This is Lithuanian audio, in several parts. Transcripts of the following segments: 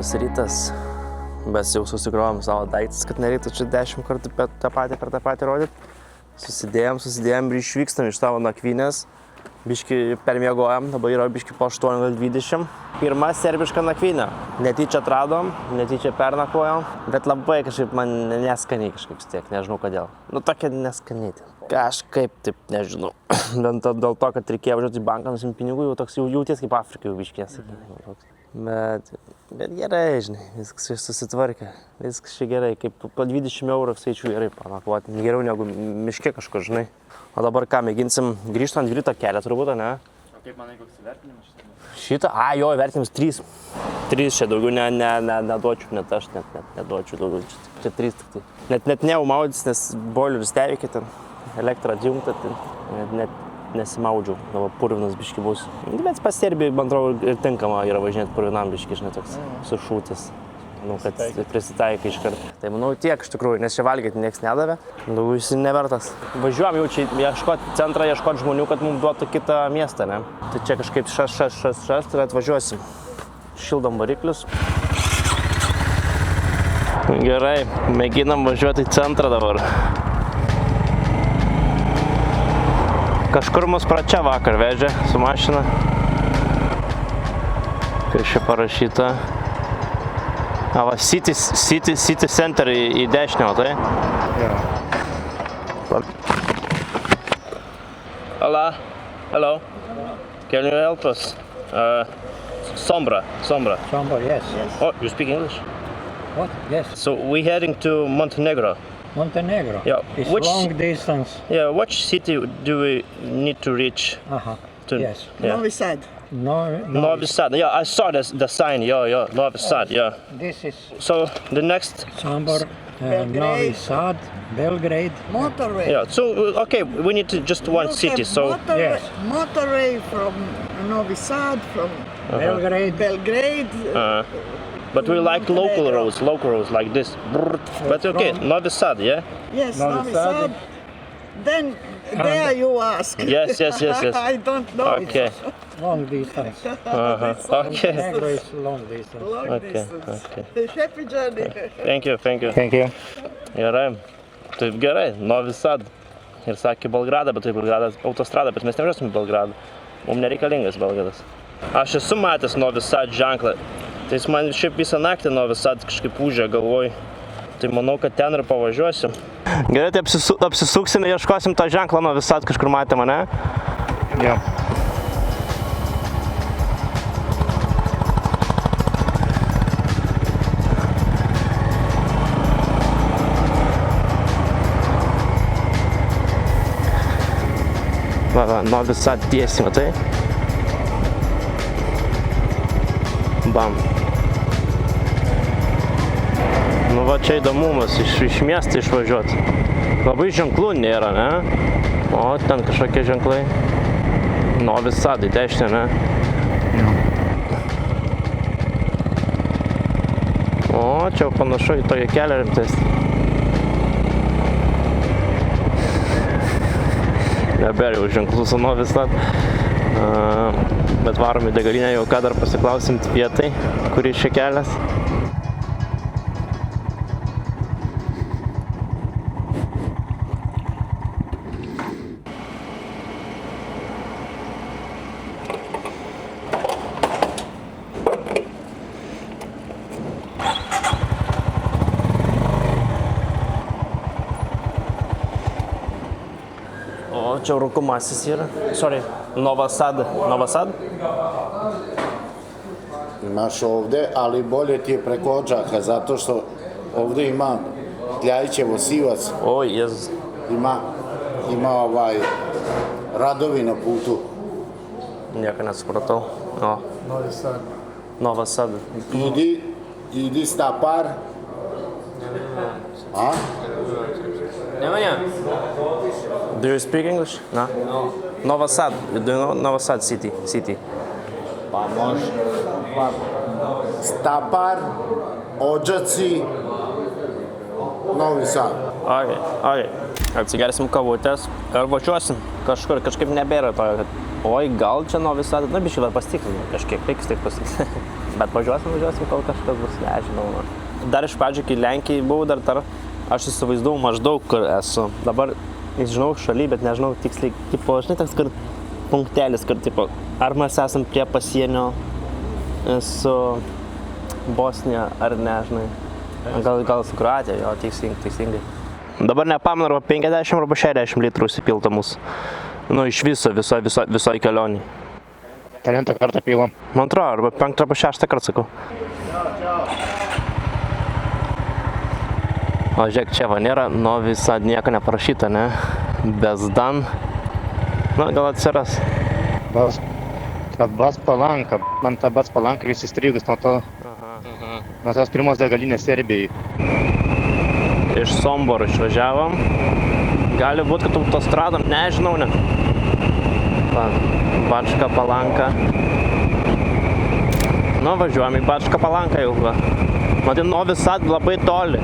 Labas rytas. Mes jau susikrovėm savo daiktus, kad nereiktų čia 10 kartų per tą patį rodyti. Susidėjom ir išvykstam iš savo nakvynės. Biški permiegojom, dabar yra biški po 8:20. Pirma serbiška nakvynė. Netyčia atradom, netyčia pernakvojom, bet labai kažkaip man neskaniai kažkaip tiek, nežinau kodėl. Nu tokia neskaniai. Kažkaip taip, nežinau. Bent dėl to, kad reikėjo važiuoti į banką, nusimti pinigų, jau toks jauties kaip Afrikai jau biški nesakė. Bet gerai, žinai, viskas susitvarkė, viskas čia gerai, kaip po 20 eurų skaičių gerai panakvoti, geriau negu miške kažkur, žinai. O dabar ką, mėginsim grįžti ant greito kelio turbūt, ne? O kaip manai, koks įvertinimas šitą? Šitą? Jo, įvertinimas 3. 3 čia daugiau neduočiau, net aš neduočiau daugiau, čia 3 tik tai. Net neumaudys, nes boileris neveikia ten, elektra atjungta, net nesimaudžiau, dabar purvinas biški bus. Bet pas Serbijai, man atrodo, ir tinkama yra važinėti purvinam biški, žinai, toks sušūtis. Manau, kad prisitaikai iš karto. Tai manau tiek iš tikrųjų, nes čia valgyti nieks nedavė, daugiau jis nevertas. Važiuojam jau čia centrą ieškoti žmonių, kad mums duotų kitą miestą, ne? Tai čia kažkaip šas, tai atvažiuosim. Šildom variklius. Gerai, mėginam važiuoti į centrą dabar. Kažkur mus pračia vakar vežė su mašina. Kas čia parašyta? City Center į dešinę, tai? Hello. Can you help us? Sombra, yes. Oh, you speak English? What? Yes. So we're heading to Montenegro. Montenegro. Yeah. It's long distance. Yeah, which city do we need to reach? Yes. Yeah. Novi Sad. Novi Sad. Yeah, I saw the sign. Yeah. Novi Sad. Yeah. This is So the next. Sombor, Novi Sad, Belgrade. Motorway. Yeah. So okay, we need to just one city. So Yes. Motorway from Novi Sad, from Belgrade. Belgrade. but we like local roads like this. But okay, Novi Sad. Yeah. Yes, Novi Novi Sad. Sad. Then there you ask. Yes. I don't know. Okay. Long distance. Okay. Montenegro is long distance. Long Okay, distance. Happy journey. Thank you. Thank you. Gerai. Taip gerai, Novi Sad. Ir sakė Belgradą, bet tai Belgradas autostrada, bet mes nevažiuosim į Belgradą. Mums nereikalingas Belgradas. Aš esu matęs Novi Sad ženklą. Tai jis man šiaip visą naktį Novi Sad kažkaip užė galvoj. Tai manau, kad ten ir pavažiuosim. Gerai, tai apsisuksim ir ieškosim tą ženklą Novi Sad, kažkur matėm, ne? Yeah. Va, Novi Sad tiesiai, matai? Bam. Nu va, čia įdomumas iš miesto išvažiuoti. Labai ženklų nėra, ne? O, ten kažkokie ženklai. Novi Sad į dešinę, ne? O, čia panašu į tokį kelią rimtesnį. Nebėra jau ženklų su Novi Sad. Bet varom į degalinę, jau ką dar pasiklausim vietai, kuris čia kelias. O, čia rūkumasis yra. Sorry, Novi Sad. Imaš ovdje, ali bolje ti je preko Odžaka, zato što ovdje ima Kljajićevo Sivac, O, Jezus. ima radovi na putu. Nieko nesupratau. O, Novi Sad. Idi Stapar. A? Ne. Do you speak English? No. Novi Sad. Do you know Novi Sad city? Pa može. Stapar, Odžaci, Novi Sad. Okay. Atsigersim kavutės ir važiuosim. Kažkaip nebėra to, kad oi, gal čia Novi Sad. Na, biškai dar pasitikrinu kažkiek, reiks tik pasitikrinti. Bet važiuosim, kol kažkas bus, nežinau. Dar iš pradžių, kai Lenkijai buvau, dar aš įsivaizdavau maždaug, kur esu. Dabar, žinau, šaly, bet nežinau tiksliai, tipo, žinai, toks, kur punktelis, kur, tipo, ar mes esam prie pasienio su Bosnija, ar ne, žinai. Gal su Kroatija, jo, teisingai. Dabar nepamenu, arba 50 arba 60 litrų įsipilta mūsų. Nu, iš viso, visoj kelionį. Kelintą kartą pilam. Man atrodo, arba 5 arba 6 kartą sakau. O žiūrėk, čia va nėra, Novi Sad nieko neparašyta, ne? Bezdan. Na, gal atsiras. Bas Palanka. Man ta Bas Palanka vis įstrigus nuo to. Nuo tos pirmos degalinės Serbijai. Iš Somboro išvažiavom. Gali būt, kad autostradom, nežinau, ne. Bačka Palanka. Nu, važiuojam į Bačka Palanką jau. Matai, Novi Sad labai toli.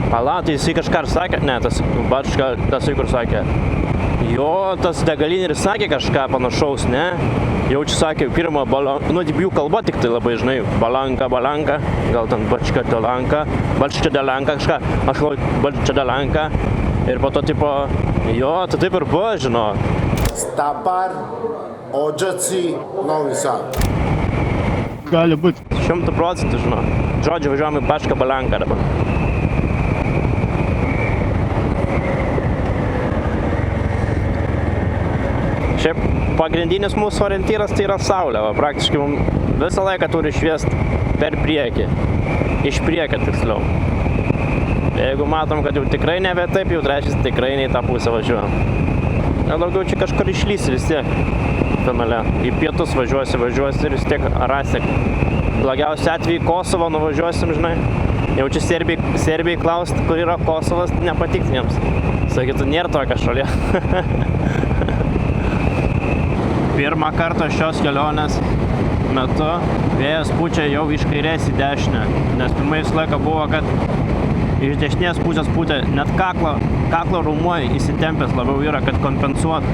Pala, tai jisai kažką ir sakė? Ne, tas Bačka, tas kur sakė. Jo, tas degalinėris sakė kažką panašaus, ne? Jau čia sakė, pirmą balanką, nu, jų kalba tik tai labai, žinai, balanka, gal ten Bačka Delanka kažką, aš galvoju, Bačka Delanka. Ir po to, tipo, jo, tai taip ir buvo, žinau. Stapar, Odžaci, Novi Sad. Gali būt. 100%, žinau. Žodžiu, važiuojam į Bačka Palanką dabar. Šiaip pagrindinis mūsų orientyras tai yra Saulė, va, praktiškai visą laiką turi šviest per priekį, iš priekio tiksliau. Jeigu matom, kad jau tikrai nebe taip, jau trečias tikrai ne į tą pusę važiuojam. Ir daugiau čia kažkur išlysi vis tiek finale. Į pietus važiuosi ir vis tiek rasi. Blogiausiu atveju Kosovą nuvažiuosim, žinai. Jau čia Serbijai klausti, kur yra Kosovas, nepatiks jiems. Sakytų, nėra tokia šalia. Pirmą kartą šios kelionės metu vėjas pučia jau iš kairės į dešinę, nes pirmais laiką buvo, kad iš dešinės pusės pūtė net kaklo rumuo įsitempęs labiau yra, kad kompensuot.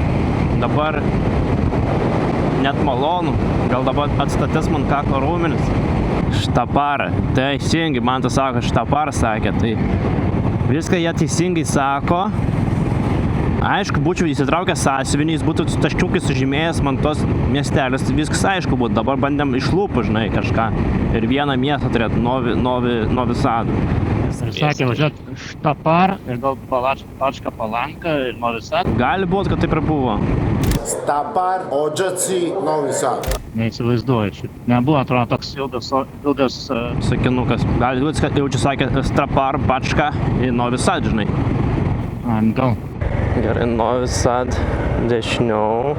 Dabar net malonu, gal dabar atstatys man kaklo raumenis. Štapara, teisingai, man tas sako, Štapara sakė, tai viską jie teisingai sako. Aišku, būčiau įsitraukęs sąsiuvinį, jis būtų taškiukai sužymėjęs man tos miestelis, viskas aišku būtų. Dabar bandėm iš lūpų, žinai, kažką. Ir vieną miestą turėtų, Novi Sad. Ir sakė, važiuot Štapar ir gal Bačka Palanka ir Novi Sad. Gali būt, kad taip ir buvo. Stapar, Odžaci, Novi Sad. Neįsivaizduoju šiaip. Nebuvo, atrodo, toks ilgas... Sakinukas. Gali būt, kad jau čia sakė Stapar, Bačka ir Novi Sad, žinai. Gal. Gerai, Novi Sad dešiniau,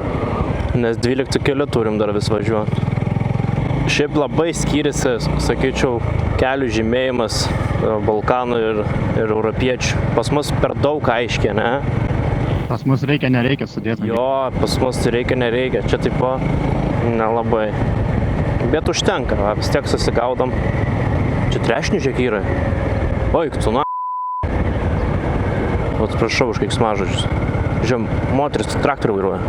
nes 12 kelių turim dar vis važiuoti. Šiaip labai skiriasi, sakyčiau, kelių žymėjimas Balkanų ir europiečių. Pas mus per daug aiškiai, ne? Pas mus reikia, nereikia sudėti. Jo, pas mus reikia, nereikia. Čia taip nelabai. Bet užtenka, vis tiek susigaudom. Čia trešnių žiūrėk yra. Oi, tu na. Atsiprašau už keiksmažodžius. Žiūrėjom, moteris traktorių vairuoja.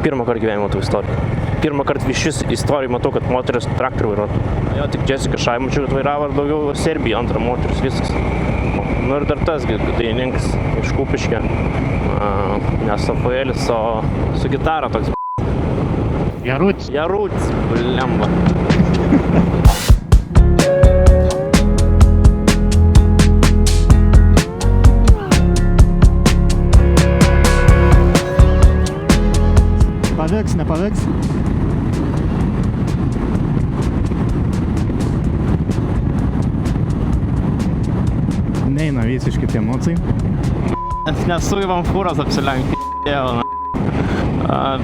Pirmą kartą gyvenimo matau istoriją. Pirmą kartą šis istoriją matau, kad moteris traktorių vairuoja. Jo, tik Jessica Šai mačiau, kad vairavo ir daugiau Serbija, antra moteris, viskas. Nu ir dar tas dainininkas iš Kupiškio. Nes Rafaelis su gitara toks. Jarutis. Jarutis, blemba. Pavyks, nepavyks? Neina visiškai tie emocijai. Nesugebam fūros apsilenkti.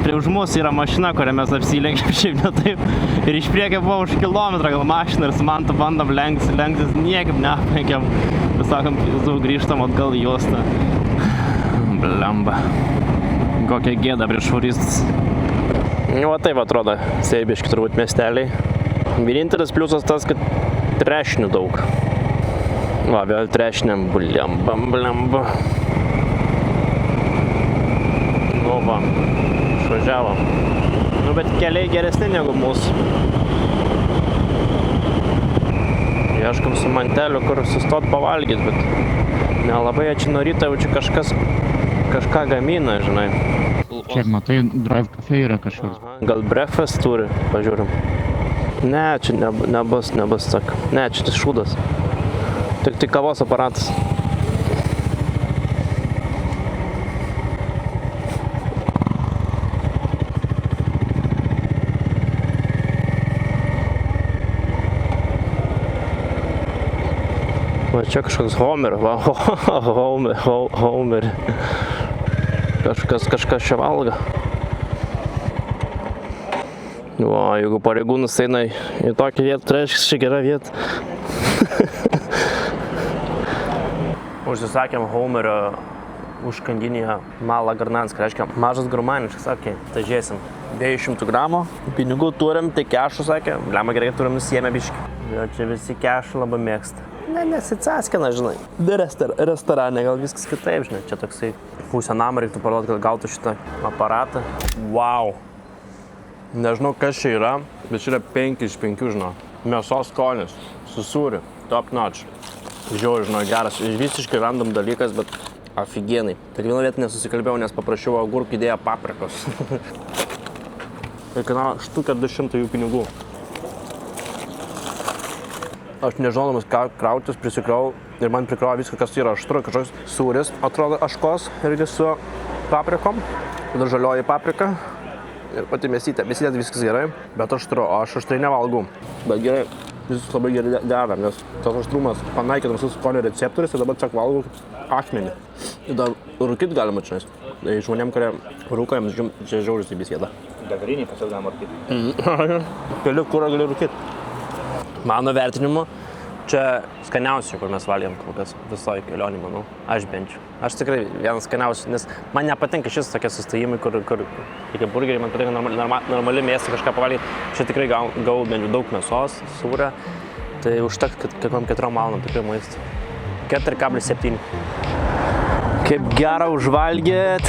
Prie už mūsų yra mašina, kurią mes apsilenkėm šiaip ne taip. Ir iš priekio buvo už kilometrą gal mašina ir su Mantu bandom lenktis, niekaip neaplenkėm. Vis sakom, grįžtam atgal į juostą. Blemba. Kokia gėda prieš furistus. Va taip atrodo serbiški turbūt miesteliai. Vienintelis pliusas tas, kad trešnių daug. Va, vėl trešniam, blemba. Nu va, išvažiavom. Nu bet keliai geresni negu mūsų. Ieškam su manteliu, kur sustot pavalgyti, bet nelabai jie čia nuo ryto jau čia kažką gamina, žinai. Čia, matai, Drive Cafe yra kažkoks. Gal breakfast turi, pažiūrim. Ne, čia nebus tak. Ne, čia tas šūdas. Tik kavos aparatas. Va čia kažkoks Homer, va, Homer. Kažkas čia valga. Va, jeigu pareigūnas eina į tokią vietą, tai reiškia, čia gera vieta. Užsisakėm Homerio užkandinėje malą garnanską, reiškia mažas gurmaniškas, sakė, tai žiūrėsim. 200 gramų, pinigų turim, tai kešų, sakė, blema gerai turim nusiėmę biškį. Jo, čia visi kešų labai mėgsta. Nesitsaskina, žinai. Restorane gal viskas kitaip, žinai, čia toksai pusę namą reiktų parodyti, kad gautų šitą aparatą. Wow! Nežinau, kas čia yra, bet čia yra 5 iš 5, žinau. Mėsos skonis, su sūriu, top notch. Žiauri, žinau, geras, visiškai random dalykas, bet aфиgenai. Tik vieną vietą nesusikalbėjau, nes paprašiau agurkų įdėję paprikos. Tai kainavo štukę 200 jų pinigų. Aš nežinodamas, ką krautis, prisikrau ir man prikrauja viską, kas yra aštru, kažkoks sūris, atrodo aškos, irgi su paprikom, tada žalioji paprika ir pati mėsytė. Mėsytė viskas gerai, bet aštru, o aš aštrai nevalgau. Bet gerai, viskas labai gerai dera, nes tas aštrumas panaikina visus skonio receptorius ir dabar tiesiog valgau akmenį. Ir dar rūkit galima čia, tai žmonėm, kurie rūko, jiems čia žiauriai taip įsėda. Degalinį tiesiog galima rūkyti. Keliu kurą gali rūkit. Mano vertinimu, čia skaniausia, kur mes valgėm kol kas visoje kelionį, manau. Aš bent jau. Aš tikrai vienas skaniausių, nes man nepatinka šis tokie sustojimai, kur reikia burgerį, man patinka normali mėsa kažką pavalgyti. Čia tikrai gavau bent jau daug mėsos, sūrio, tai užteks kiekvienam 4 valandom tikrai maisto. 4,7. Kaip gera užvalgėt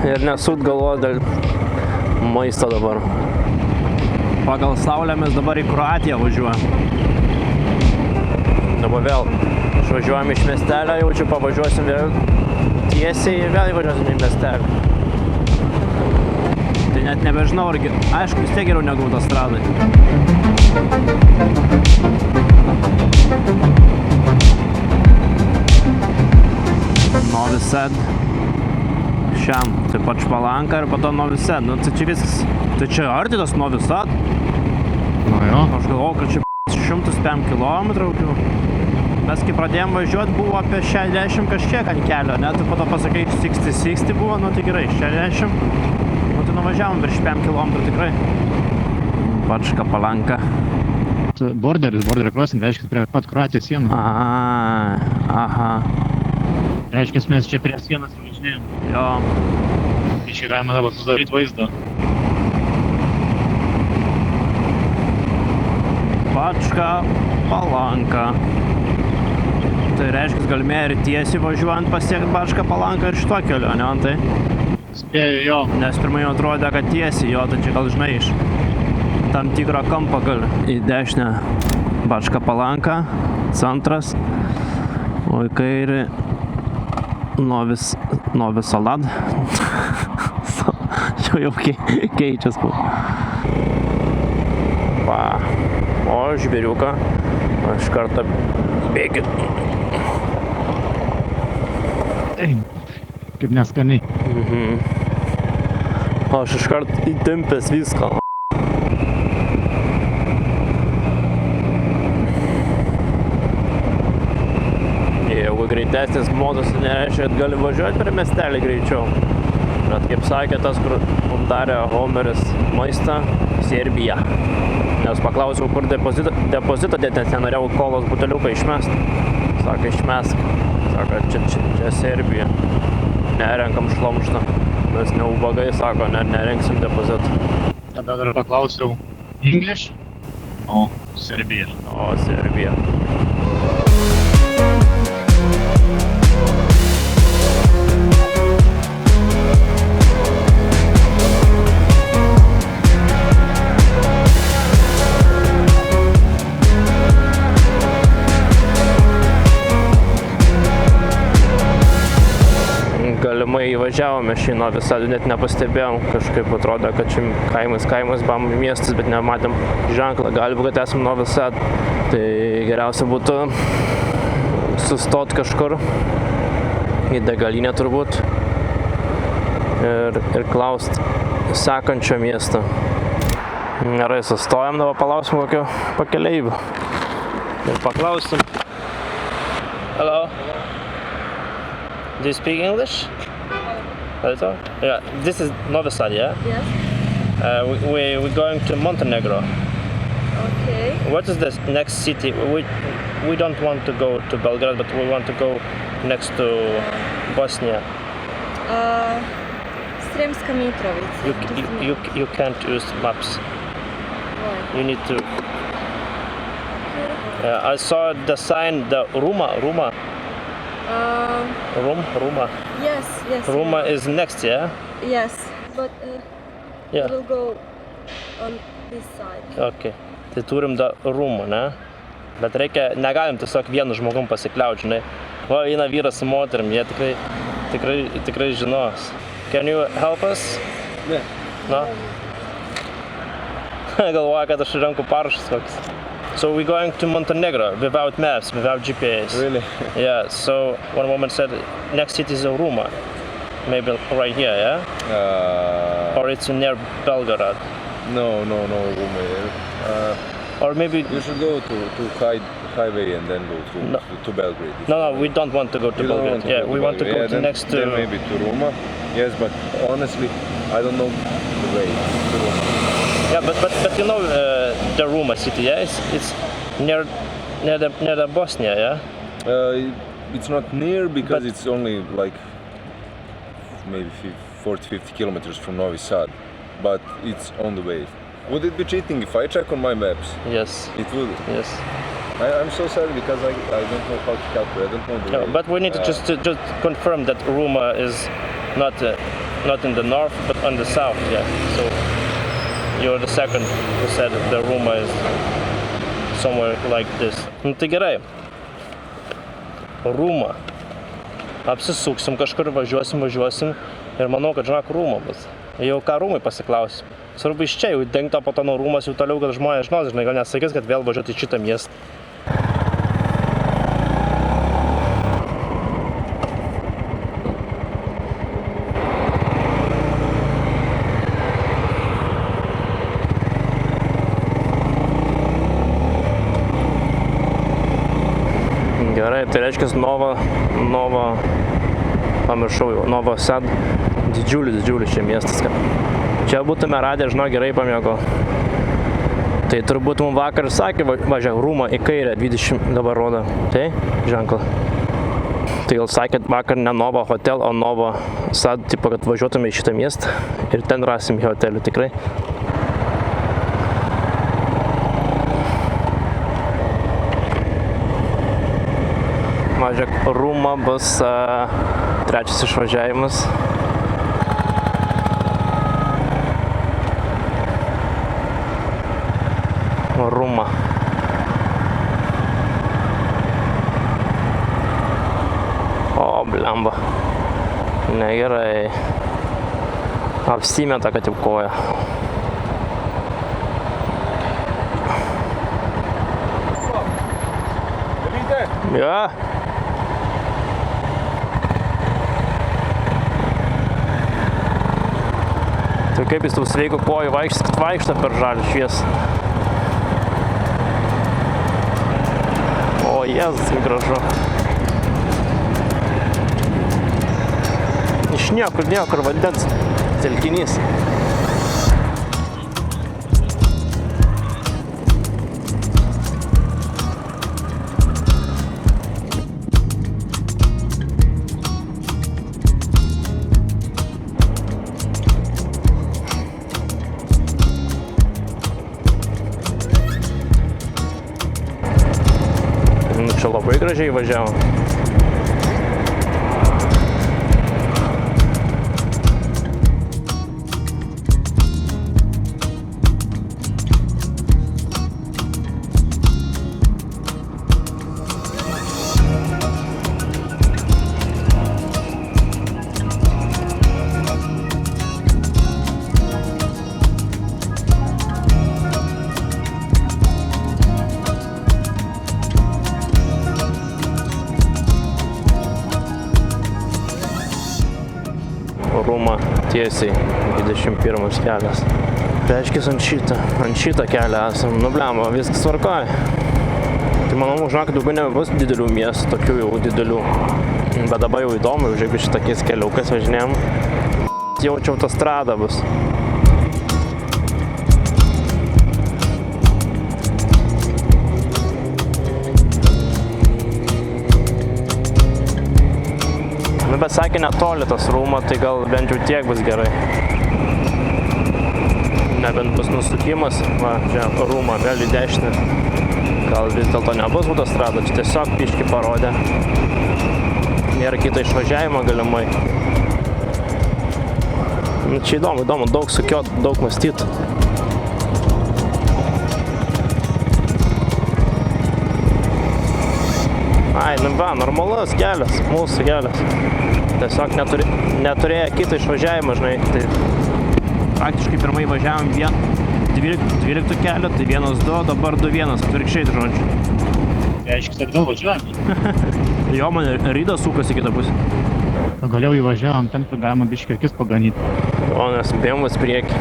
ir nesūt galvot dėl maisto dabar. Pagal saulę mes dabar į Kroatiją važiuojam. Dabar vėl išvažiuojam iš miestelio, jau čia pavažiuosim vėl tiesiai ir vėl įvažiuosim į miestelį. Tai net nebežinau, aišku, vis tiek geriau negu autostradai. Novi Sad. Šiam, tai pat Špalanka ir po to Novi Sad. Nu, tai čia viskas. Tai čia arti tas Novi Sad? Nu jo. Aš galvoju, kad čia 105 km. Mes kai pradėjom važiuoti, buvo apie 60 kažkiek ant kelio, ne? Tai po to pasakai, 60 buvo, nu tai gerai, 60. Nu tai nuvažiavom virš 5 km tikrai. Pačka Palanka. Border crossing, reiškia prie pat Kroatijos sienos. Aha. Reiškia, mes čia prie sienos važinėjom. Jo. Čia galima dabar susidaryti vaizdą. Pačka Palanka. Tai reiškia, galime ir tiesiai važiuojant pasiekti Pačka Palanką ir šito kelio, ne, Antai? Spėju, jo. Nes pirmai atrodė, kad tiesiai, jo, tai čia gal žinai iš tam tikro kampo gali. Į dešinę Pačka Palanka, centras, o į kairį Novi Sad. Jau keičias buvo. Va. O žvėriuką, aš kartą bėgit. Kaip neskaniai. Aš iškart įtempęs viską. Jeigu greitesnis modas, nereiškia, kad gali važiuoti prie miestelį greičiau. Bet kaip sakė tas, kur mums darė Homeris maistą, Serbija. Nes paklausiau, kur depozitą dėti, nes nenorėjau kolos buteliuką išmest. Sako, išmesk. Sako, čia Serbija. Nerenkam šlomštą. Mes ne ubagai, sako, nerenksim depozitą. Tada dar paklausiau English. O, Serbija. O, Serbija. tolimai įvažiavome šį Novi Sad, net nepastebėjom, kažkaip atrodo, kad čia kaimas, bam miestas, bet nematėm ženklą, gali būti, kad esam Novi Sad. Tai geriausia būtų sustot kažkur į degalinę turbūt ir klaust sekančio miesto. Gerai, sustojam, dabar palausim kokio pakeleivių ir paklausim. Hello. Do you speak English? A little? Yeah, this is Novi Sad, yeah? Yes. We're going to Montenegro. Okay. What is the next city? We don't want to go to Belgrade, but we want to go next to Bosnia. Sremska Mitrovica. You can't use maps. Why? You need to. I saw the sign, the Ruma. Ruma. Yes. Ruma is next, yeah? Yes, but Yeah. we'll go on this side. Okay. Tai turim da Rumą, ne? Bet negalim tiesiog vienu žmogum pasikliauti, žinai. Va, eina vyras su moterim, jie tikrai žinos. Can you help us? Ne. No? Galvoja, kad aš renku parašus kokius. So we're going to Montenegro without maps, without GPS. Really? Yeah, so one woman said next city is Ruma. Maybe right here, yeah? Or it's near Belgrade. No, Ruma. Or maybe... You should go to highway and then go to Belgrade. No, we don't want to go to Belgrade. Yeah, we want to go to then, next to... Then maybe to Roma. Yes, but honestly, I don't know the way to Roma. Yeah, but you know the Ruma city, yeah? It's near the Bosnia, yeah? It's not near because But- it's only like maybe 40-50 kilometers from Novi Sad, but it's on the way. Would it be cheating if I check on my maps? Yes, It would. yes. I'm so sorry because I don't know how to calculate. I don't know the No, way. but we need to just confirm that Ruma is not in the north, but on the south, yeah. So you're the second who said that Ruma is somewhere like this. Nu tai gerai. Ruma. Apsisuksim kažkur, važiuosim ir manau, kad žinok, Ruma bus. Jau ką Rūmai pasiklausim. Svarbu iš čia jau dengta po to nuo Rūmas jau toliau, kad žmonės žinos, žinai, gal nesakys, kad vėl važiuoti į šitą miestą. Gerai, tai reiškia pamiršau jau, Novi Sad, didžiulis čia miestas. Čia būtume radę, žinau, gerai pamėgo. Tai turbūt mums vakar sakė, važiuok Rūmą į kairę, 20 dabar rodo, tai ženklą. Tai gal sakė vakar ne Nova Hotel, o Novi Sad, tipo, kad važiuotume į šitą miestą ir ten rasim hotelį, tikrai. Važiuok, Rūma bus trečias išvažiavimas. Rūma. O, blemba. Negerai. Apsimeta, kad jau koja. Ja. Tai kaip jis tau sveiko kojų vaikšto per žalį šviesą. O, Jėzus, kaip gražu. Iš niekur vandens telkinys. Čia labai gražiai važiavo. rūmą tiesiai 21 kelias. Reiškia, ant šitą kelią esam, nublemo, viskas tvarkoja. Tai manau, žinok, daugiau nebebus didelių miestų, tokių jau didelių. Bet dabar jau įdomu, jeigu šitokiais keliukais važinėjom, jaučiau autostradą bus. Nu, bet sakė, netoli tas rūmo, tai gal bent jau tiek bus gerai. Nebent bus nusukimas, va, čia rūmą vėl į dešinę. Gal vis dėlto nebus autostrada, čia tiesiog biškį parodė. Nėra kito išvažiavimo galimai. Nu, čia įdomu, daug sukiot, daug mąstyt. Ai, nu va, normalus kelias, mūsų kelias. Tiesiog neturėjo kito išvažiavimo, žinai. Tai praktiškai pirmai važiavom 12 kelio, tai 1-2, dabar 2-1, atvirkščiai, žodžiu. Reiškia, kad gal važiuojam. Jo, man rydas sukasi kitą pusę. Pagaliau įvažiavom ten, kur galima biškį akis paganyti. O, nes bėjimas priekį.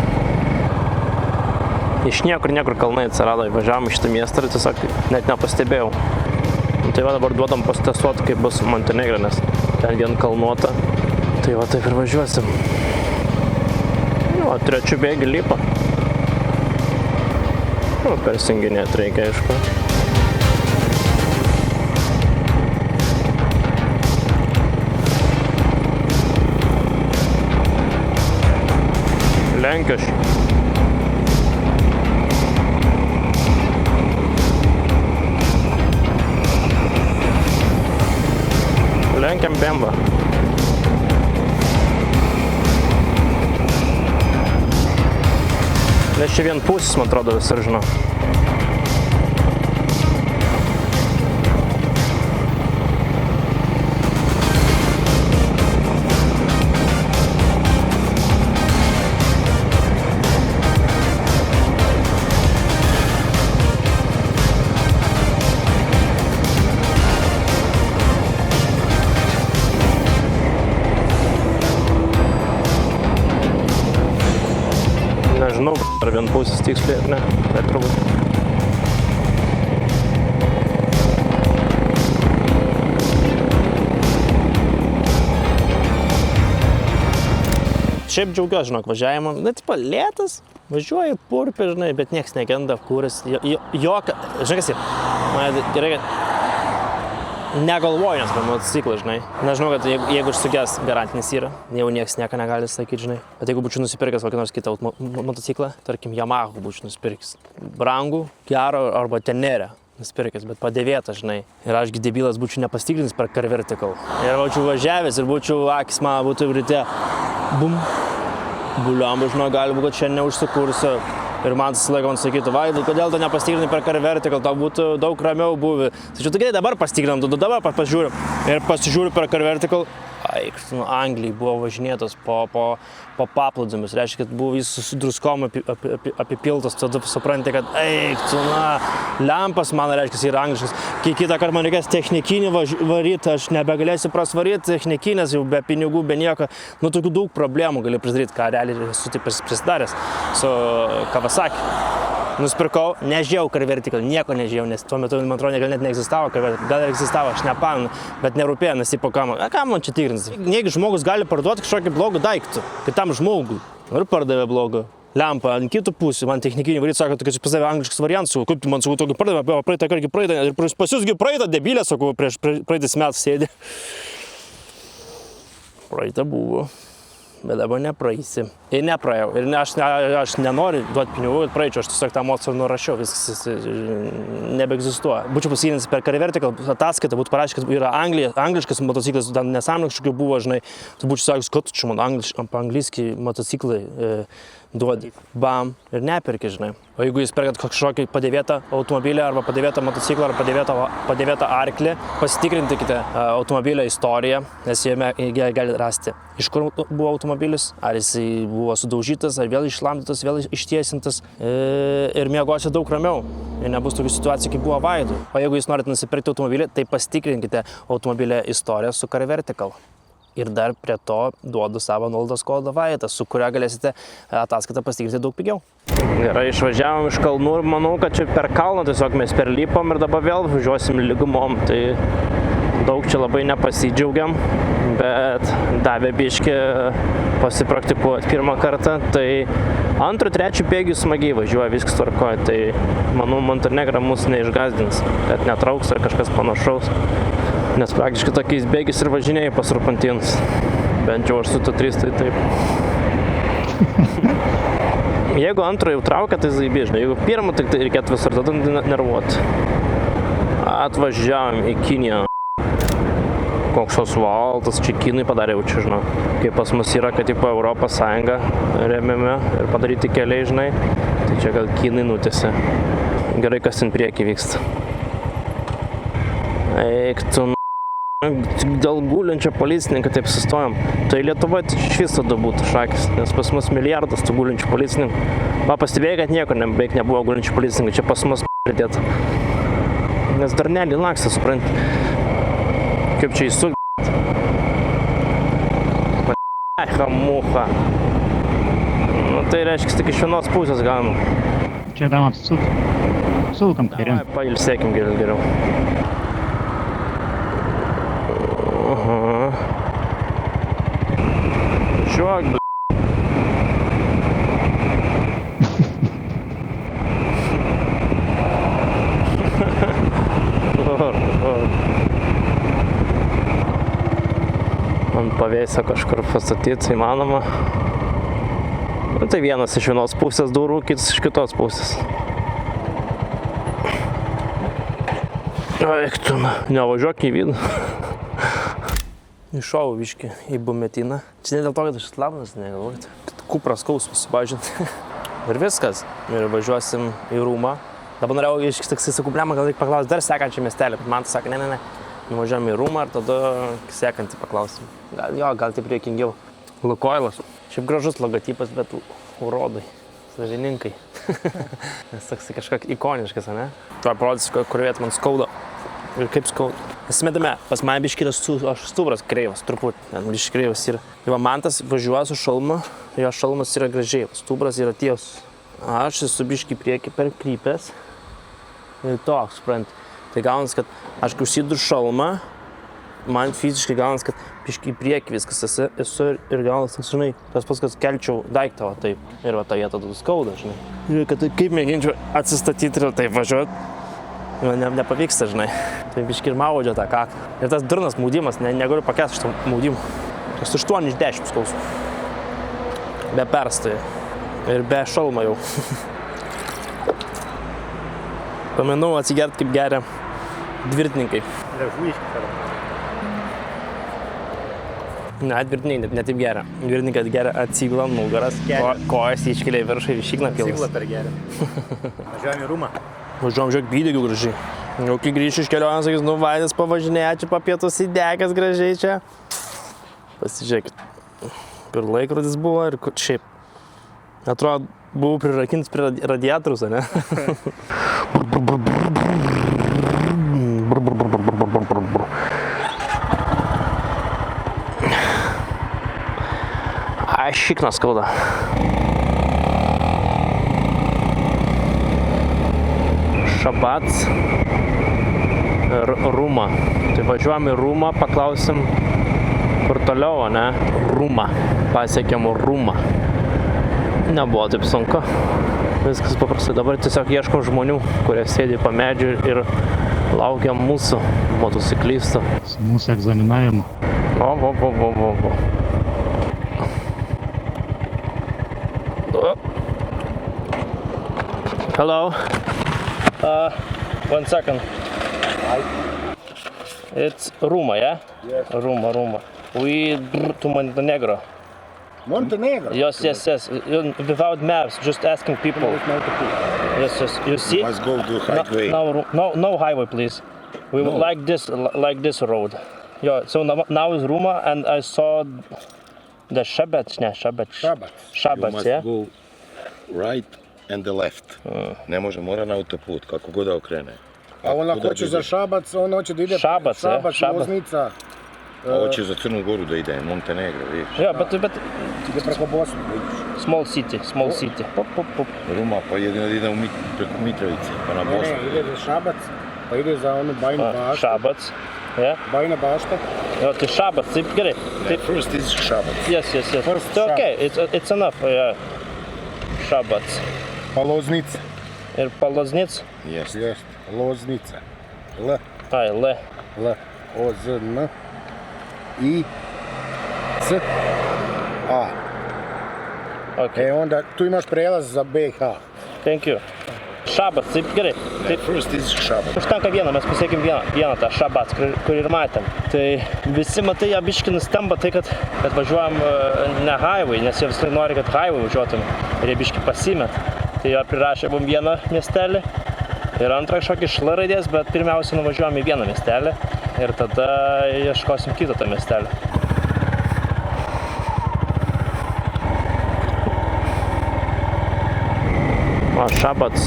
Iš niekur kalnai atsirado, įvažiavom į šitą miestą ir tiesiog net nepastebėjau. Tai va dabar duodam pasitestuoti, kaip bus Montenegro, nes ten vien kalnuota. Tai va taip ir važiuosim. O, trečių bėgį lipa. Nu, persinginėt reikia, aišku. Lenkiš. Lenkiam bembą. Nes čia vienpusis, man atrodo, visur žinau. Nežinau, ar vienpusis tiksliai, ar ne, bet turbūt. Šiaip džiaugiuosi, žinok, važiavimą. Na, tipo, lėtas, važiuoju purpį, žinai, bet nieks negenda, kuris, jokio, žinai kas, man gerai, kad negalvoju, nes man motociklai, žinai. Nežinau, kad jeigu išsugęs garantinis yra, jau nieks nieko negali sakyti, žinai. Bet jeigu būčiau nusipirkęs kokį nors kitą motociklą, tarkim, Yamaha būčiau nusipirkęs. Brangų, gerą arba tenerę nusipirkęs, bet padėvėtą, žinai. Ir ašgi debilas būčiau nepastikrinęs per Car Vertical. Ir būčiau važiavęs ir būčiau akis man būtų ryte. Bum. Buliambu, žinau, gali būti, kad šiandien neužsikursiu. Ir man tas laiką man sakytų, Vaidai, kodėl tu nepastikrinai per Car Vertical, tau būtų daug ramiau buvę. Tačiau tu gerai, dabar pastikrinam, tu dabar pasižiūriu. Ir pasižiūriu per Car Vertical. Anglijai buvo važinėtas po paplūdimius, reiškia, kad buvo jis su druskom apipiltas, tada supranti, kad lempas man reiškia, yra angliškas. Kai kitą kartą man reikės technikinį varyti, aš nebegalėsiu prasvaryti technikinės, jau be pinigų, be nieko. Nu, tokių daug problemų gali prisidaryti, ką realiai esu taip prisidaręs su Kawasaki. Nusipirkau, nežiūrėjau Car Vertical, nieko nežiūrėjau, nes tuo metu, man atrodo, gal net neegzistavo Car Vertical, gal egzistavo, aš nepamenu, bet nerūpėjo, nes tipo, ką man čia tikrins. Jeigu žmogus gali parduoti kažkokį blogą daiktą, kitam žmogui, ir pardavė blogą lempą ant kitų pusių, man technikinį varyti sako, kad čia pas tave angliškas variantas, kaip tu man sakau, tokį pardavė, praeitą kartą praeitą, ir pas jūsgi praeitą debilę, sakau, prieš praeitais metais sėdė. Praeitą buvo. Bet dabar nepraeisi. Ir nepraėjau. Ir aš nenoriu duoti pinigų, kad praeičiau. Aš tiesiog tą emociją nurašiau. Viskas nebeegzistuoja. Būčiau pasigilinęs per Car Vertical ataskaitą, būtų parašęs, kad yra angliškas motociklas, nesąmonė kažkokių buvo, žinai. Tu būčiau sakęs, kad čia man angliški motociklai duodi. Bam. Ir nepirki, žinai. O jeigu jūs perkat kažkokį padėvėtą automobilį arba padėvėtą motociklą arba padėvėtą arklį, pasitikrinkite automobilio istoriją, nes jame gali rasti, iš kur buvo automobilis, ar jisai buvo sudaužytas, ar vėl išlamdytas, vėl ištiesintas ir miegosite daug ramiau. Ir nebus tokių situacijų, kaip buvo Vaidui. O jeigu jūs norite nusipirkti automobilį, tai pasitikrinkite automobilio istoriją su Car Vertical. Ir dar prie to duodu savo nuolaidos kodą Vaitas, su kuria galėsite ataskaitą pasitikrinti daug pigiau. Gerai, išvažiavom iš kalnų ir manau, kad čia per kalną tiesiog mes perlipom ir dabar vėl važiuosim lygumom. Tai daug čia labai nepasidžiaugiam, bet davė biškį pasipraktikuoti pirmą kartą. Tai antrų, trečių bėgių smagiai važiuoja, viskas tvarkoja. Tai manau, Montenegro mus neišgazdins, kad netrauks ar kažkas panašaus. Nes praktiškai tokiais bėgiais ir važinėjai pas Rupantynus. Bent jau aš su T3 tai taip. Jeigu antrą jau traukia, tai zaibi, žinai. Jeigu pirmą, tai reikėtų visur tada nervuoti. Atvažiavom į Kiniją. Koks asfaltas, čia Kinai padarė jau čia, žinau. Kaip pas mus yra, kad tipo Europos Sąjunga remiame ir padaryti keliai, žinai. Tai čia gal Kinai nutėsi. Gerai, kas ten priekį vyksta. Eik tu dėl gulinčio policininko taip sustojom. Tai Lietuvoje iš viso tada būtų šakis, nes pas mus milijardas tų gulinčių policininkų. Pastebėjai, kad niekur beveik nebuvo gulinčių policininkų, čia pas mus pridėta. Nes dar nelį lakstą, supranti. Kaip čia įsuk... Mucha. Nu tai reiškia, tik iš vienos pusės gaunu. Čia tam apsukam kairiam. Pailsėkim geriau. Žiūrėk, ant pavėsio kažkur pastatyti įmanoma. Nu, tai vienas iš vienos pusės durų, kitas iš kitos pusės. Eik tu, nevažiuok į vidų. Iššovau viškį į Bumetiną. Čia ne dėl to, kad aš slabnas, negalvojate. Kupras skausmas supažinti. Ir viskas. Ir važiuosim į Rūmą. Dabar norėjau iš taksai sakau, blema, gal reikia paklausti dar sekančią miestelį. Bet man tai sakė, ne. Nuvažiuojam į Rūmą ir tada sekantį paklausim. Gal taip reikingiau. Lukoilas. Šiaip gražus logotipas, bet urodai. Savininkai. Nes toks kažkoks ikoniškas, ne? Tuo parodysiu, kur vietą man skauda. Ir kaip skauda. Esmėdame, pas man biškį yra stubras kreivas, truputį. Biškį kreivas yra. Tai man tas važiuoja su šalmu, jo šalmas yra gražiai, stubras yra tiesus. Aš esu biškį priekį per krypęs. Ir toks, suprant. Tai gaunas, kad aš kai užsiduriu šalmą, man fiziškai gaunas, kad biškį į priekį viskas esu ir gaunas, žinai, tas pats, kad kelčiau daiktą, va taip. Ir va tą vietą skauda, žinai. Ir kad kaip mėginčiau atsistatyti ir taip važiuoti. Nepavyksta, žinai. Tai biškį ir maudžia tą kaktą. Ir tas durnas maudimas, negaliu pakęsti šitą maudimą. Tas 8 iš 10 skausų. Be perstojo. Ir be šalmo jau. Paminau atsigert kaip geria dvirtininkai. Ne, dvirtiniai ne taip geria. Dvirtininkai geria atsigula nugaras, kojas iškelia į viršų ir išikna pilnas. Atsigula per geria. Važiuojam į Rūmą. Važiuojam, žiūrėk, bydėgių gražiai. Jau kai grįšiu iš kelionės, sakys, nu Vaidas pavažinėja čia papietus įdegęs gražiai čia. Pasižiūrėkit, kur laikrodis buvo ir kur šiaip. Atrodo, buvau prirakintas prie radiatorius, ne? Ai, šiknas skauda. Šabats ir Rūmą. Tai važiuojam į Rūmą, paklausim, kur toliau, ne? Rūmą. Pasiekėm Rūmą. Nebuvo taip sunku. Viskas paprastai. Dabar tiesiog ieškom žmonių, kurie sėdi po medžiu ir laukia mūsų motociklistų. Su mūsų egzaminavimu. O. Hello. 1 second. It's Rūma, yeah? Yes. Rūma. We to Montenegro. Montenegro? Yes. Without maps, just asking people. Yes. You see? Must go to highway. No highway, please. We would like this road. Yeah. So now is Rūma, and I saw the Šabac. You Yeah. must go right and the left. Ne može, mora na autoput, kako god da okrene. A ona hoće za Šabac, ona hoće da ide Šabac, Loznica. Ovo će za Crnu Goru da ide, Montenegro, vidiš. Jo, bet ide preko Bosne. Small city. Pop. Ruma pa jedino da ide preko Mitrovice, pa na Bosnu. Ide za Šabac, pa ide za onu Bajnu baštu. Šabac. Yeah. Bajna bašta. Jo, tai Šabac, taip gerai. First is Šabac. Yes. First Tai okay, it's enough. Yeah. Šabac. Pa Loznica. Ir Paloznic. Jest. Jest, Loznica. L. Ai, L. O-Z-N. I. C. A. Okay. Onda tu imaš prelaz za BiH. Thank you. Šabac, taip gerai. Taip. First is Šabac. Užtenka vieno, mes pasiekėm vieną tą Šabac, kur ir matėm. Tai visi matai, jie biški nustemba tai, kad važiuojam ne highway, nes jie visai nori, kad highway važiuotum. Ir jie biški pasimet. Tai jie prirašė mum vieną miestelį ir antrą kažkokį šl raidės, bet pirmiausia nuvažiuojam į vieną miestelį ir tada ieškosim kitą tą miestelį. O Šabac,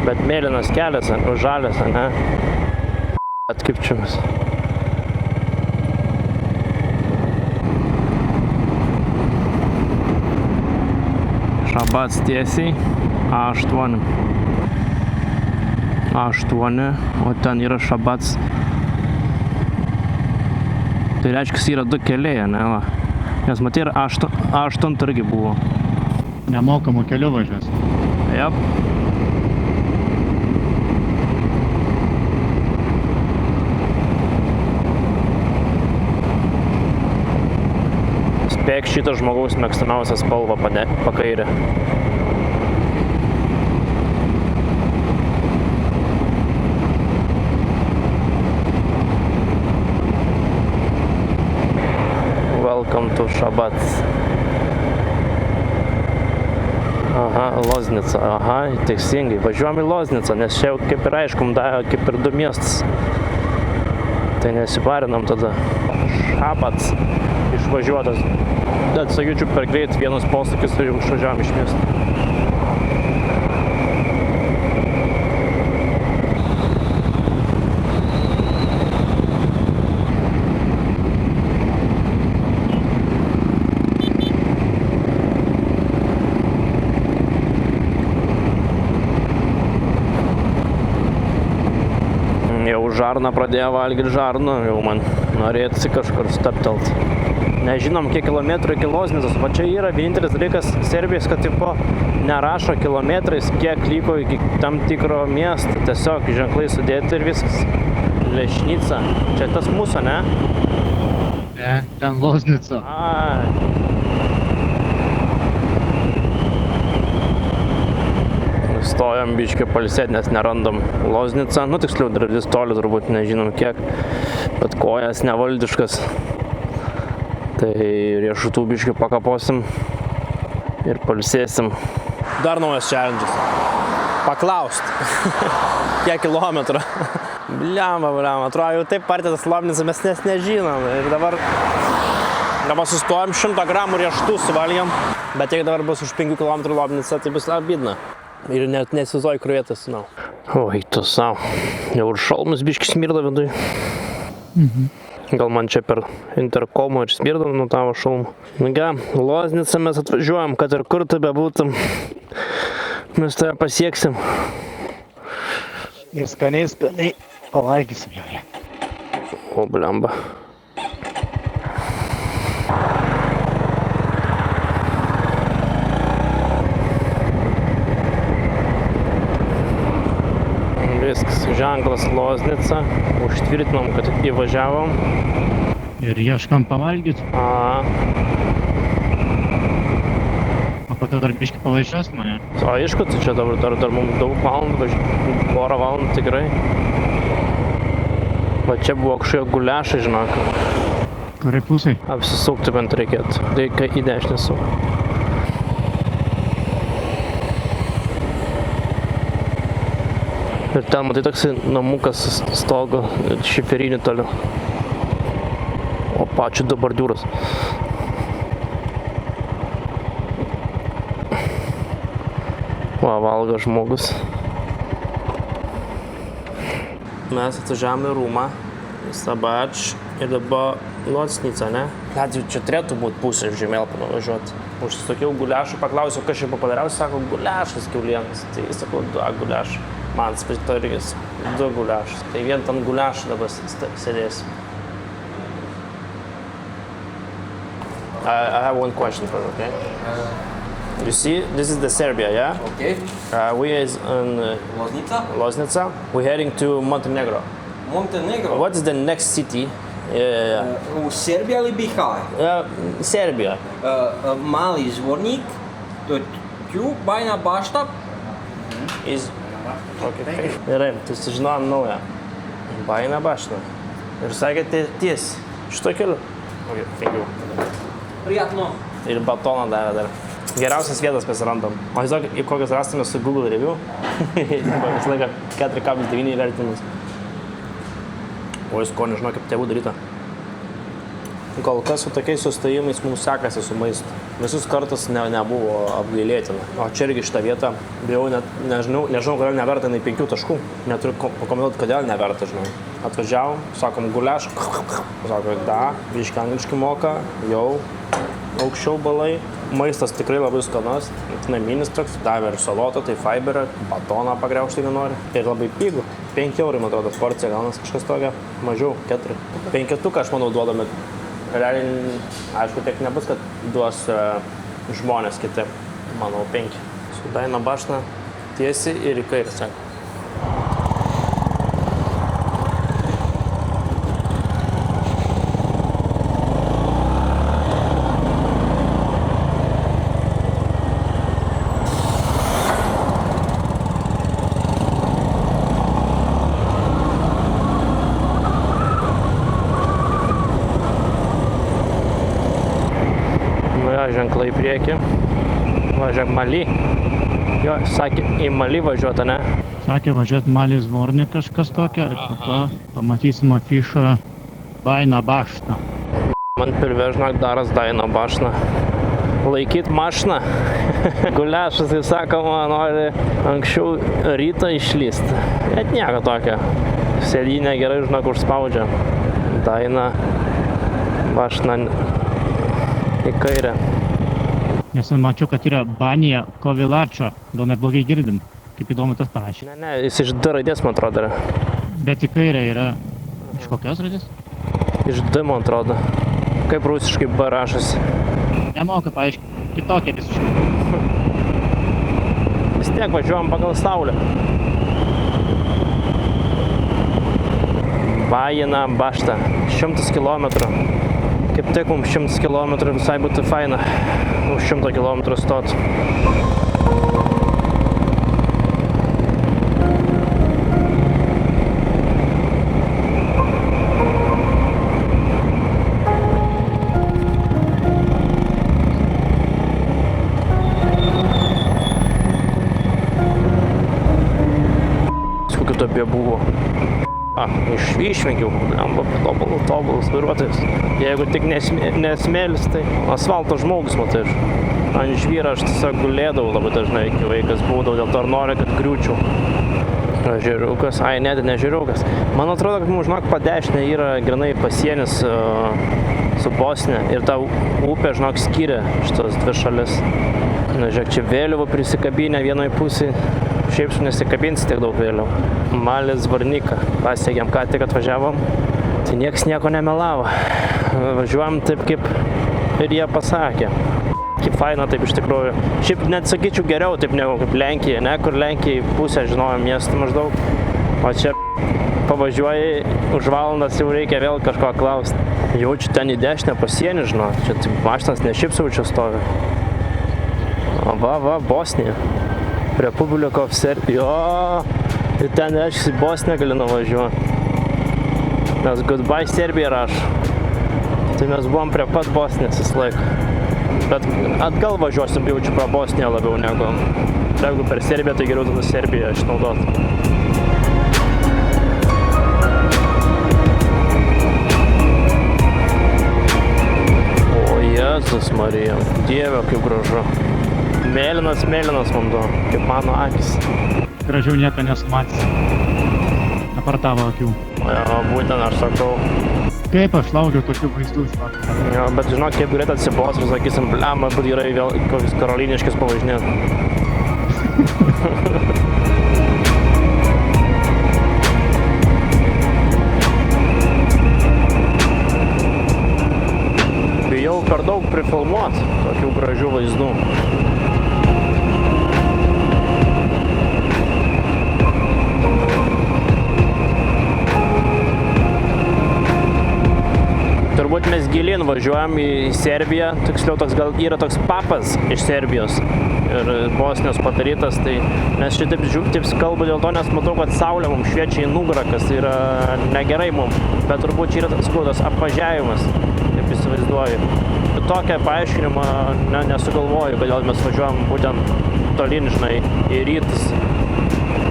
bet mėlynas kelias, žalias, ne? Atkipčiamas. Šabac tiesiai, A8. A8, o ten yra Šabac. Tai reiškia, yra du keliai, ne? Va. Nes matai, A8 irgi buvo. Nemokamų kelių važiuos. Jep. Spėk šitą žmogaus mėgstamiausią spalvą pakairę. Welcome to Šabac. Aha, Loznica. Aha, teisingai. Važiuojam į Loznicą, nes čia jau kaip ir aiškum, kaip ir du miestas. Tai nesiparinam tada. Šabac išvažiuotas. Bet sakyčiau per greit vienas posūkis ir jau išvažiavam iš miesto. Jau žarną pradėjo valgyti žarną, jau man norėtųsi kažkur staptelt. Nežinom, kiek kilometrų iki Loznicos, va čia yra vienintelis dalykas Serbijos, kad tipo nerašo kilometrais, kiek liko iki tam tikro miesto, tiesiog ženklai sudėti ir viskas. Lešnica, čia tas mūsų, ne? Ne, ten Loznica. Ai. Stojam biškį pailsėt, nes nerandam Loznicą. Nu, tiksliau, dar vis toli turbūt nežinom kiek, bet kojas nevaldiškas. Tai riešutų biškį pakaposim ir pailsėsim. Dar naujas challenge'as. Paklaust. Kiek kilometrų. Bliamba, atrodo, jau taip partėtas Loznicą mes nežinom. Ir dabar sustojam 100 gramų riešutų suvalgiam, bet jeigu dabar bus už 5 km Loznica, tai bus abidna. Ir net nesizoj, kur vietas, žinau. Oi, tu savo. Jau ir šalmas biškis smirda viduj. Gal man čia per interkomą ir smirda nuo tavo šalmą. Nuga, Loznicą mes atvažiuojam, kad ir kur tu bebūtum. Mes tave pasieksim. Ir skaniai pavalgysim joje. O, bliamba. Viskas, ženklas Loznica, užtvirtinom, kad įvažiavom. Ir ieškam pavalgyti. O po to dar biškį pavažiuos mane. O, aišku, tai čia dar mums daug valandų, porą valandų tikrai. Va čia buvo kažkokie guliašai, žinok. Kuriai pusai? Apsisukti bent reikėtų. Reikia į dešinę sukti. Ir ten, matai, toks namukas stogo šiferinį toliau. O pačiu du bordiūras. Va, valgo žmogus. Mes atvažiavome į Rūmą, į Šabac ir dabar Locnica, ne? Net jau čia turėtų būti pusė žemėlapio nuvažiuoti. Užsisakiau guliašų, paklausiau, kas čia populiariausia, sako, guliašas kiaulienas. Tai sakau, 2 guliašai. Man spirito irgi 2 guliašus. Tai vien tam guliašų dabar sėdėsiu. I have one question for you, okay? You see, this is the Serbia, yeah? Okay. We is in Loznica. We're heading to Montenegro. Montenegro. What is the next city? U Serbija ili Bihar? Serbia. Mali Zvornik, to tu Bajina Bašta. Is... Okay. Gerai, tai sužinojom naują. Bajina Bašta. Ir sakėte tiesi. Šito keliu? Okay, thank you. Prijatno. Ir batoną davė dar. Geriausias vietas pasirandam. O žinok, į kokias rastume su Google review. Visą laiką 4,9 vertinimus. O jis ko nežinau, kaip tėvų daryta. Kol kas su tokiais sustojimais mums sekasi su maistu. Visus kartus nebuvo apgailėtina. O čia irgi šitą vietą, bijau, nežinau, kodėl neverta nei 5 taškų. Neturiu pakomentuoti, kodėl neverta, žinau. Atvažiavom, sakom guliaš, sako, da, biškai angliškai moka, jau aukščiau balai. Maistas tikrai labai skanas, naminis toks, davė ir salotą, tai fiberą, batoną pagriaužti, jeigu nori. Ir labai pigų. 5 eurų, man atrodo, porcija gaunas kažkas tokia, mažiau, 4. 5 aš manau duodame. Realiai, aišku, tiek nebus, kad duos žmonės kiti, manau, 5. Su Bajina Bašta tiesiai ir į kairę, sako. Ženklai į priekį. Važiuok Mali. Jo, sakė, į Mali važiuota, ne? Sakė važiuoti Mali Zvornik kažkas tokia, ir po to pamatysim afišą Bajina Bašta. Man pilvežnak daras Bajina Bašta. Laikyt mašiną. Guliašas, tai sakoma, nori anksčiau rytą išlysti. Bet nieko tokio. Sėdynė gerai, žinok, užspaudžia. Bajina Bašta į kairę. Nes mačiau, kad yra Banija Kovilačio, gal neblogai girdim, kaip įdomu tas parašė. Ne, jis iš D raidės, man atrodo, yra. Bet į kairę yra iš kokios raidės? Iš D, man atrodo. Kaip rusiškai B rašosi. Nemoka paaiškinti, kitokia visiškai. Vis tiek važiuojam pagal saulę. Bajina Bašta, 100 kilometrų. Kaip tik mums 100 kilometrų visai būtų faina. Už 100 kilometrų stot. Kokiu tobie buvo. Išvengiau, tobulas vairuotojas. Jeigu tik nesmėlis, tai asfalto žmogus, matai. Ant žvyro aš tiesiog gulėdavau labai dažnai, kai vaikas būdavau, dėl to ir noriu, kad griūčiau. Ežeriukas, ne ežeriukas. Man atrodo, kad mums, žinok, padešinė yra grinai pasienis su Bosnija ir ta upė, žinok, skiria šitos 2 šalis. Žiūrėk, čia vėliavų prisikabinę vienoj pusėj. Šiaip su nesikabinsi tiek daug vėliau. Mali Zvorniką. Pasiekėm, ką tik atvažiavom. Tai nieks nieko nemelavo. Važiuojam taip, kaip ir jie pasakė. Kaip faina taip iš tikrųjų. Šiaip net sakyčiau geriau taip negu kaip Lenkija, ne? Kur Lenkijai pusę žinojom miestų maždaug. O čia pavažiuoji, už valandas jau reikia vėl kažko klausti. Jaučiu ten į dešinę pasienį, žinau. Čia mašinas ne šiaip sau čia stovi. Va, Bosnija. Republika of Serbia. Ir ten reiškia, Bosniją gali nuvažiuoti. Nes Goodbye Serbija rašo. Tai mes buvom prie pat Bosnijos visą laiką. Bet atgal važiuosim jaučiu pro Bosniją labiau negu. Jeigu per Serbiją, tai geriau tada Serbiją išnaudoti. O Jėzus Marija, Dieve, kaip gražu. Mėlynas vanduo, kaip mano akis. Gražiau nieko nesu matęs. Apart tavo akių. O būtent aš sakau. Kaip aš laukiu tokių vaizdų iš vakar. Jo, bet žinok, kaip greit atsibos ir sakysim, blema, bet gerai vėl kokius karoliniškis pavažinėt. Bijau per daug prifilmuot tokių gražių vaizdų. Turbūt mes gilin važiuojam į Serbiją, tiksliau toks gal yra toks papas iš Serbijos ir Bosnijos padarytas, tai mes šitaip kalbu dėl to, nes matau, kad saulė mums šviečia į nugarą, kas yra negerai mums, bet turbūt čia yra tas apvažiavimas, kaip įsivaizduoju. Tokią paaiškinimą nesugalvoju, kodėl mes važiuojam būtent tolyn, žinai, į rytus.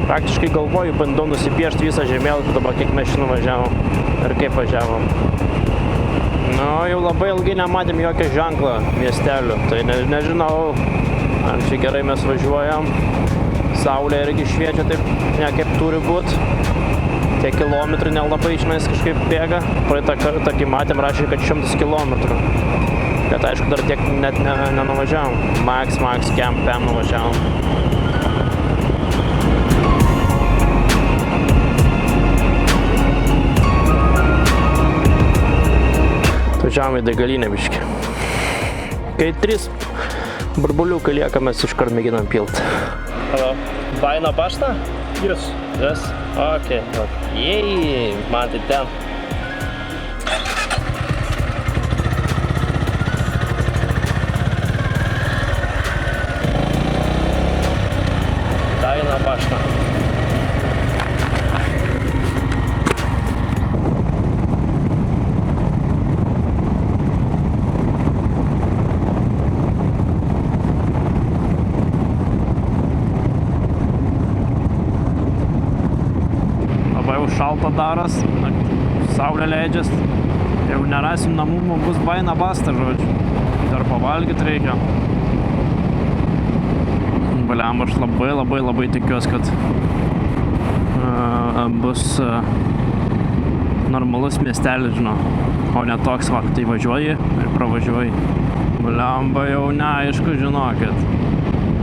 Praktiškai galvoju, bandau nusipiešti visą žemėlapį, dabar kiek mes šiandien važiavom ir kaip važiavom. Nu, jau labai ilgai nematėm jokio ženklo miestelių, tai nežinau, ar čia gerai mes važiuojam. Saulė irgi šviečia taip, ne kaip turi būt. Tie kilometrai nelabai išnais kažkaip bėga. Praeitą kartą, kai matėm, rašė, kad 100 kilometrų. Bet aišku, dar tiek net nenuvažiavom. Max, kem nuvažiavom. Važiavom į degalinę biškį. Kai 3 burbuliukai lieka, mes iškart mėginam pilt. Hello. Baina Bashta? Yes. Yes? Okay. Yay, man tai ten. Baina Bashta. Šalta daras, saulė leidžias, jeigu nerasim namų, bus Baina Basta, žodžiu. Dar pavalgyti reikia. Baliam, aš labai tikiuosi, kad bus normalus miestelis, žinau, o ne toks, va, tai važiuoji ir pravažiuoji. Baliam, jau neaišku, žinokit.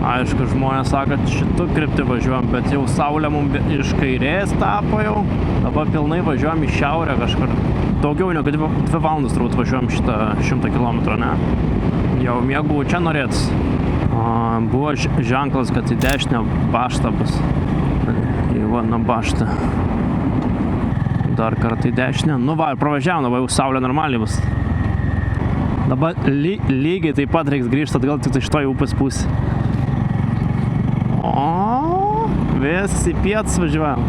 Aišku, žmonės sako, kad šitų kryptį važiuojam, bet jau saulė mums iš kairės tapo jau. Dabar pilnai važiuojam į šiaurę kažkur. Daugiau negu 2 valandas turbūt važiuojam šitą 100 km, ne? Jau mėgau čia norėtis. Buvo ženklas, kad į dešinę Bašta bus. Ivana Bašta. Dar kartą į dešinę. Nu va, pravažiavom, dabar jau saulė normaliai bus. Dabar lygiai taip pat reiks grįžti atgal tik iš to į upės pusę. O, vis į pietus važiuojam.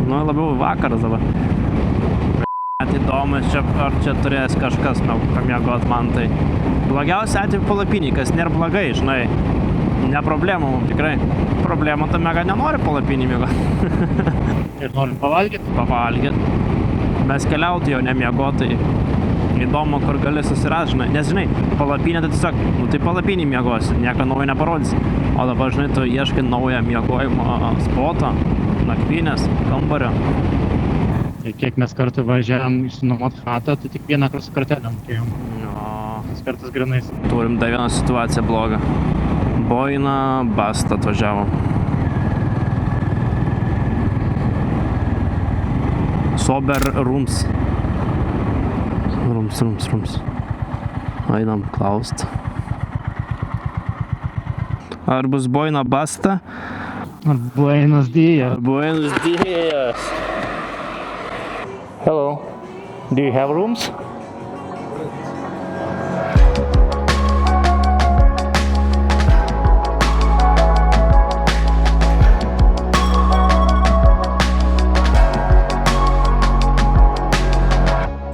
Nu, labiau vakaras dabar. Įdomus, ar čia turės kažkas pamiegot man tai. Blogiausia atveju palapinį, kas nėra blogai, žinai. Ne problema mums tikrai. Problema tame, kad nenori palapinį miegot. Ir norim pavalgyti? Pavalgyti. Mes keliauti jau nemiegotai. Įdomu, kur gali susirasti, žinai. Nes, žinai, palapinė tai tiesiog, nu tai palapinį miegosi, nieko naujo neparodysi. O dabar, žinai, tu ieškai naują miegojimo spotą, nakvynės, kambario. Ir kiek mes kartu važiavam išsinuomot chatą, tai tik vieną kartą su kartelę mokėjom. Jo. Tas kartas grinais. Turim dar vieną situaciją blogą. Baina Basta atvažiavo. Sober Rooms. Rums. Einam klaust. Ar bus Baina Basta? Buenos dias. Buenos dias. Hello. Do you have rooms?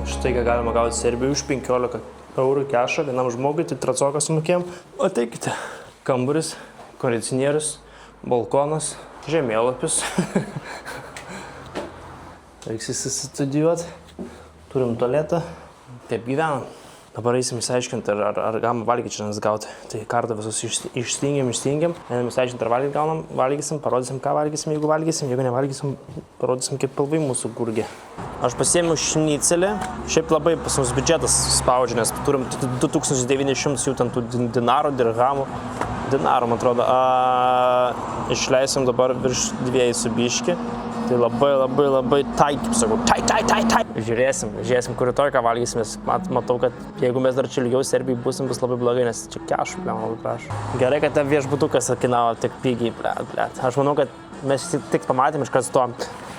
Štai ką galima gauti Serbijoje už 15 eurų kešą vienam žmogui, tai tracoką sumokėjom. Ateikite. Kambaris, kondicionierius, balkonas, žemėlapis. Reiks įsistudijuoti. Turim tualetą. Taip gyvenam. Dabar eisim išsiaiškinti, ar galima valgyti šiandien gauti. Tai kartą visus išstingėm. Einam išsiaiškinti, ar valgysim, parodysim, ką valgysim, jeigu nevalgysim, parodysim, kaip pilvai mūsų gurgi. Aš pasiėmiau šnicelį, šiaip labai pas mus biudžetas spaudžia, nes turim 2900 jų ten tų dinarų, dirhamų. Dinarų, man atrodo, išleisim dabar virš 2 su biški. Tai labai tai, kaip sakau, tai. Žiūrėsim, kur rytoj ką valgysim, nes matau, kad jeigu mes dar čia ilgiau Serbijai būsim, bus labai blogai, nes čia kešų, labai prašau. Gerai, kad ta viešbutukas kainavo tik pigiai, blėt. Aš manau, kad mes tik pamatėm iš kas to.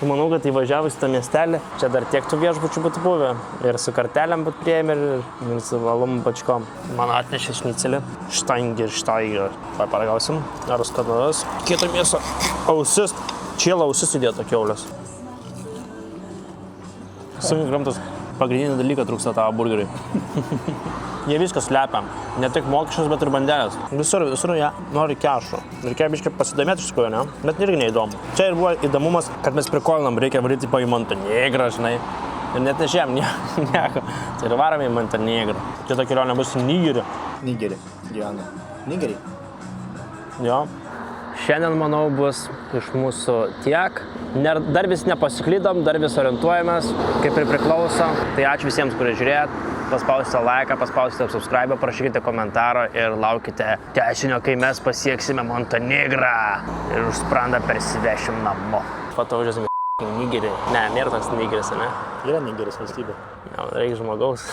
Manau, kad įvažiavus į tą miestelį, čia dar tiek tų viešbučių būtų buvę. Ir su kartelėm būtų prieėmė ir su valom pačkom. Man atnešė šnicelį, štaiger. Paragausim, ar skanaus. Kieto mėso, ausis. Čiela ausis įdėta kiaulės. Sunkiai gramtas pagrindinį dalyką trūksta tavo burgeriui. Jie viską slepia. Ne tik mokesčius, bet ir bandelės. Visur jie nori kešų. Reikia biškai pasidomėti iš tikrųjų, ne? Bet irgi neįdomu. Čia ir buvo įdomumas, kad mes prikolinam, reikia varyti į Montenegrą, žinai. Ir net nežiem nieko. Tai ir varom į Montenegrą. Kita kelionė bus į Nigerį. Nigerį. Jo. Šiandien, manau, bus iš mūsų tiek. Dar vis nepasiklydom, dar vis orientuojamės, kaip ir priklauso. Tai ačiū visiems, kurie žiūrėjot. Paspausite laiką, paspausite subscribe, parašykite komentarą ir laukite tęsinio, kai mes pasieksime Montenegrą ir už sprandą persivešim namo. Pataužėsim į Nigerį. Ne, nėra toks Nigeris, ne? Yra Nigeris valstybė. Reikia žmogaus.